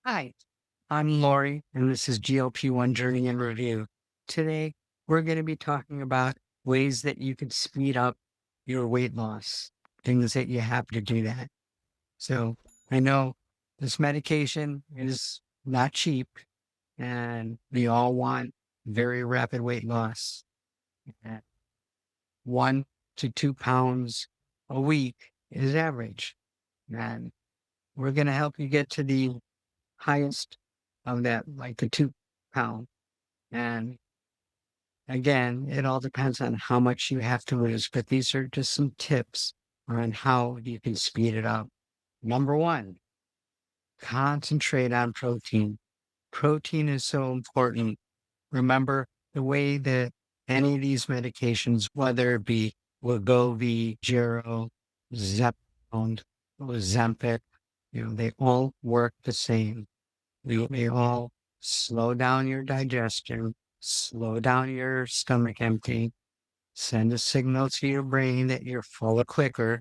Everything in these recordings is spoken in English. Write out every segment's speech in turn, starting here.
Hi, I'm Lori, and this is GLP-1 Journey in Review. Today, we're going to be talking about ways that you can speed up your weight loss, things that you have to do that. So, I know this medication is not cheap, and we all want very rapid weight loss. Uh, 1 to 2 pounds a week is average. And we're going to help you get to the highest of that, like the 2 pound. And again, it all depends on how much you have to lose, but these are just some tips on how you can speed it up. Number one, concentrate on protein. Protein is so important. Remember the way that any of these medications, whether it be Wegovy, Gero, Zepbound, Ozempic, they all work the same. They all slow down your digestion, slow down your stomach empty, send a signal to your brain that you're full quicker,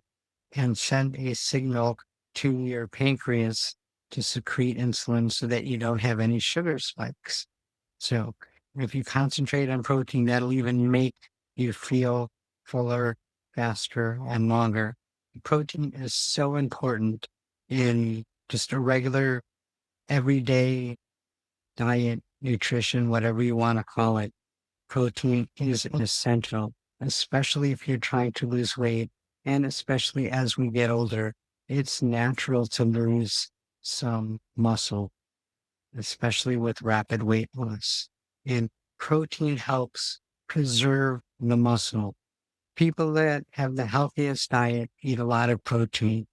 and send a signal to your pancreas to secrete insulin so that you don't have any sugar spikes. So if you concentrate on protein, that'll even make you feel fuller, faster, and longer. Protein is so important in just a regular, everyday diet, nutrition, whatever you want to call it. Protein is essential, especially if you're trying to lose weight, and especially as we get older. It's natural to lose some muscle, especially with rapid weight loss. And protein helps preserve the muscle. People that have the healthiest diet eat a lot of protein.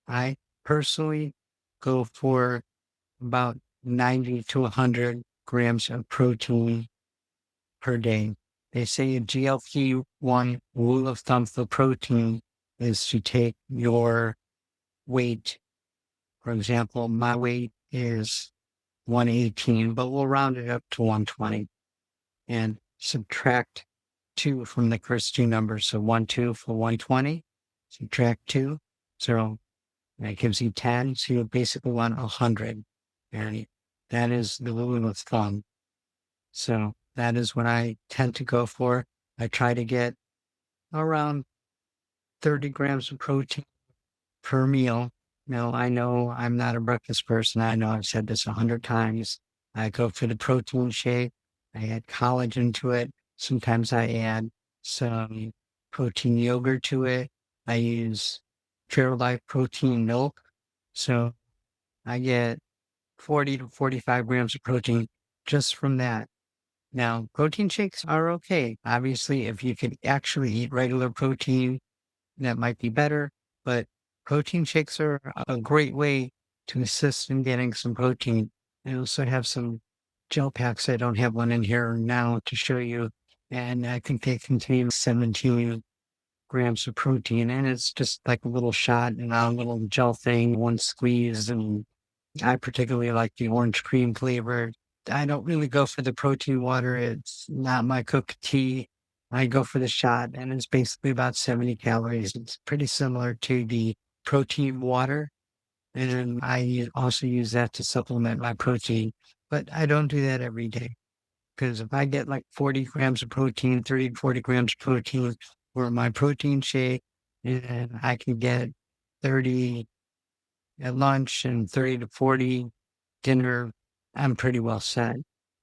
I personally go for about 90 to 100 grams of protein per day. They say a GLP-1 rule of thumb for protein is to take your weight. For example, my weight is 118, but we'll round it up to 120 and subtract 2 from the first two numbers. So 2 for 120, subtract 2. So that gives you 10. So you basically want 100. And that is the rule of thumb. So that is what I tend to go for. I try to get around 30 grams of protein per meal. Now, I know I'm not a breakfast person. I know I've said this 100 times. I go for the protein shake. I add collagen to it. Sometimes I add some protein yogurt to it. I use Fairlife protein milk. So I get 40 to 45 grams of protein just from that. Now, protein shakes are okay. Obviously, if you could actually eat regular protein, that might be better. But protein shakes are a great way to assist in getting some protein. I also have some gel packs. I don't have one in here now to show you. And I think they contain 17 grams of protein. And it's just like a little shot and a little gel thing, one squeeze. And I particularly like the orange cream flavor. I don't really go for the protein water. It's not my cup of tea. I go for the shot, and it's basically about 70 calories. It's pretty similar to the protein water. And also use that to supplement my protein. But I don't do that every day because if I get like 40 grams of protein, 30 to 40 grams of protein for my protein shake, and I can get 30 at lunch and 30 to 40 dinner, I'm pretty well set.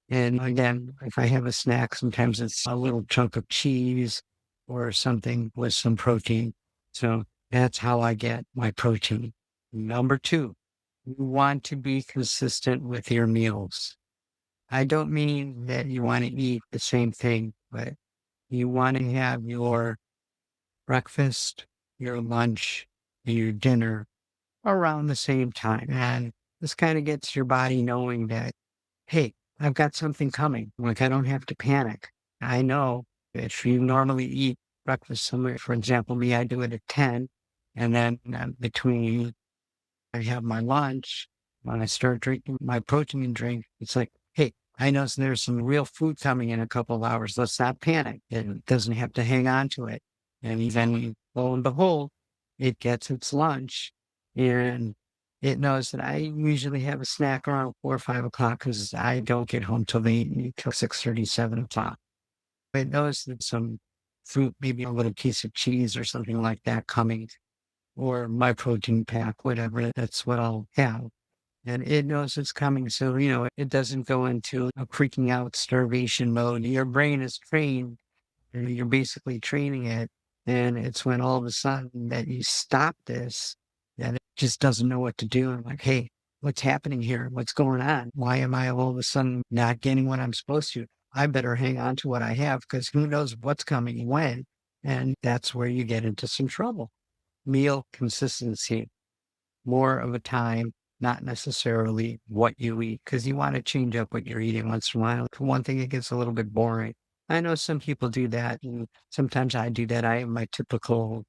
And again, if I have a snack, sometimes it's a little chunk of cheese or something with some protein. So that's how I get my protein. Number two, you want to be consistent with your meals. I don't mean that you want to eat the same thing, but you want to have your breakfast, your lunch, and your dinner around the same time. And this kind of gets your body knowing that, hey, I've got something coming. Like I don't have to panic. I know if you normally eat breakfast somewhere, for example, me, I do it at 10. And then between I have my lunch, when I start drinking my protein drink, it's like, hey, I know there's some real food coming in a couple of hours. Let's not panic. It doesn't have to hang on to it. And then lo and behold, it gets its lunch and it knows that I usually have a snack around 4 or 5 o'clock because I don't get home till 6:30, 7 o'clock. It knows that some fruit, maybe a little piece of cheese or something like that coming, or my protein pack, whatever. That's what I'll have. And it knows it's coming. So, it doesn't go into a freaking out starvation mode. Your brain is trained, and you're basically training it. And it's when all of a sudden that you stop this, that it just doesn't know what to do. I'm like, hey, what's happening here? What's going on? Why am I all of a sudden not getting what I'm supposed to? I better hang on to what I have because who knows what's coming when. And that's where you get into some trouble. Meal consistency, more of a time, not necessarily what you eat, because you want to change up what you're eating once in a while. For one thing, it gets a little bit boring. I know some people do that, and sometimes I do that. I have my typical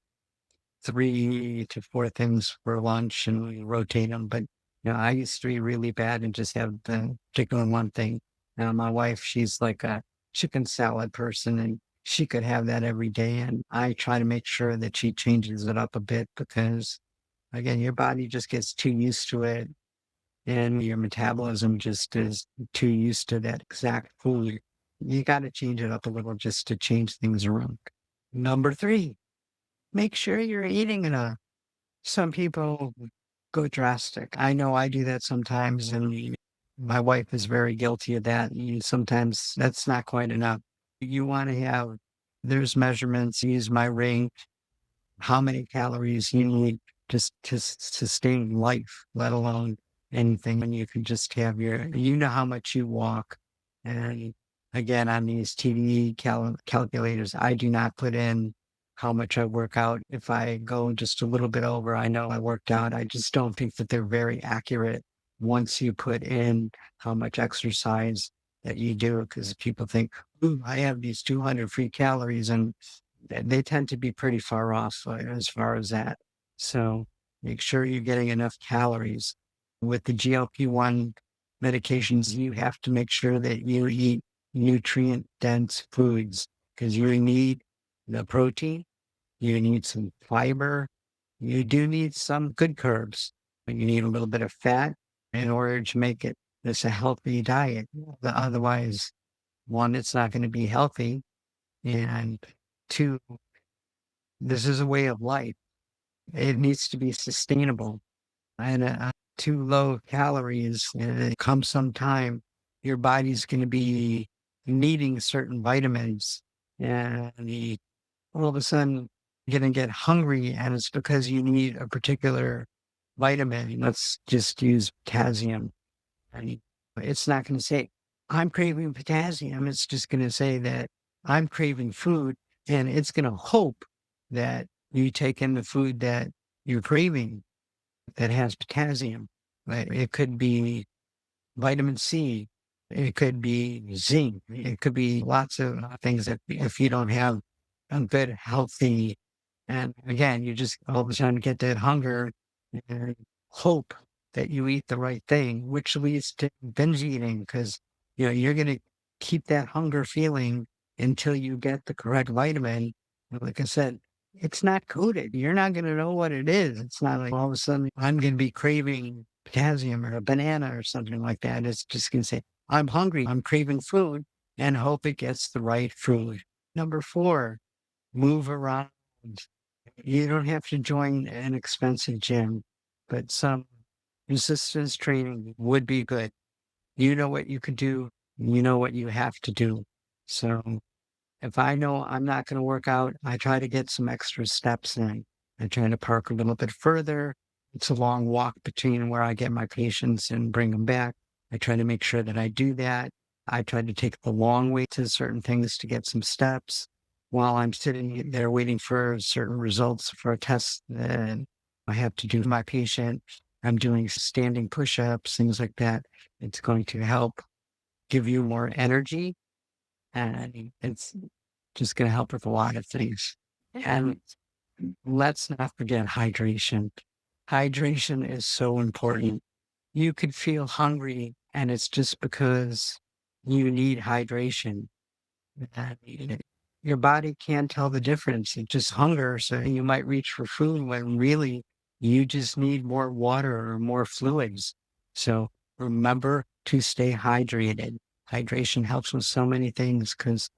3 to 4 things for lunch, and we rotate them. But I used to be really bad and just have the particular one thing. Now my wife, she's like a chicken salad person, and she could have that every day. And I try to make sure that she changes it up a bit because again, your body just gets too used to it, and your metabolism just is too used to that exact food. You got to change it up a little just to change things around. Number three, make sure you're eating enough. Some people go drastic. I know I do that sometimes, and my wife is very guilty of that. Sometimes that's not quite enough. You want to have, there's measurements, use my ring, how many calories you need just to sustain life, let alone anything. And you can just have how much you walk. And again, on these TDE calculators, I do not put in how much I work out. If I go just a little bit over, I know I worked out. I just don't think that they're very accurate once you put in how much exercise that you do, because people think, ooh, I have these 200 free calories and they tend to be pretty far off as far as that. So make sure you're getting enough calories. With the GLP-1 medications, you have to make sure that you eat nutrient dense foods because you need the protein, you need some fiber, you do need some good carbs, but you need a little bit of fat in order to make it this a healthy diet. Otherwise, one, it's not going to be healthy, and two, this is a way of life. It needs to be sustainable. And too low calories, come some time, your body's going to be needing certain vitamins. And all of a sudden, you're going to get hungry, and it's because you need a particular vitamin. Let's just use potassium. And it's not going to say, I'm craving potassium. It's just going to say that I'm craving food, and it's going to hope that you take in the food that you're craving that has potassium. Right? It could be vitamin C. It could be zinc. It could be lots of things that if you don't have a good, healthy, and again, you just all of a sudden get that hunger and hope that you eat the right thing, which leads to binge eating because you're going to keep that hunger feeling until you get the correct vitamin. And like I said, it's not coded. You're not going to know what it is. It's not like all of a sudden I'm going to be craving potassium or a banana or something like that. It's just going to say, I'm hungry. I'm craving food and hope it gets the right food. Number four, move around. You don't have to join an expensive gym, but some resistance training would be good. You know what you could do. You know what you have to do. So if I know I'm not going to work out, I try to get some extra steps in. I try to park a little bit further. It's a long walk between where I get my patients and bring them back. I try to make sure that I do that. I try to take the long way to certain things to get some steps while I'm sitting there waiting for certain results for a test that I have to do for my patient. I'm doing standing push-ups, things like that. It's going to help give you more energy, and it's just going to help with a lot of things. And let's not forget hydration. Hydration is so important. You could feel hungry, and it's just because you need hydration. And your body can't tell the difference. It's just hunger. So you might reach for food when really you just need more water or more fluids. So remember to stay hydrated. Hydration helps with so many things because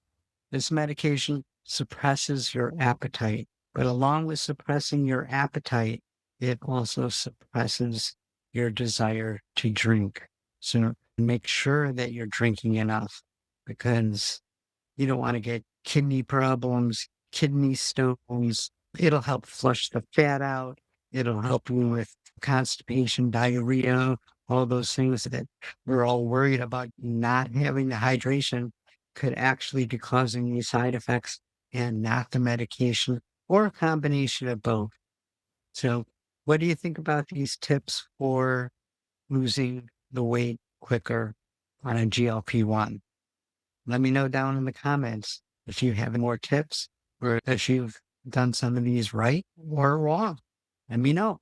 this medication suppresses your appetite. But along with suppressing your appetite, it also suppresses your desire to drink. So make sure that you're drinking enough because you don't want to get kidney problems, kidney stones. It'll help flush the fat out. It'll help you with constipation, diarrhea, all those things that we're all worried about not having the hydration could actually be causing these side effects and not the medication or a combination of both. So, what do you think about these tips for losing the weight quicker on a GLP-1? Let me know down in the comments if you have any more tips or if you've done some of these right or wrong. Let me know.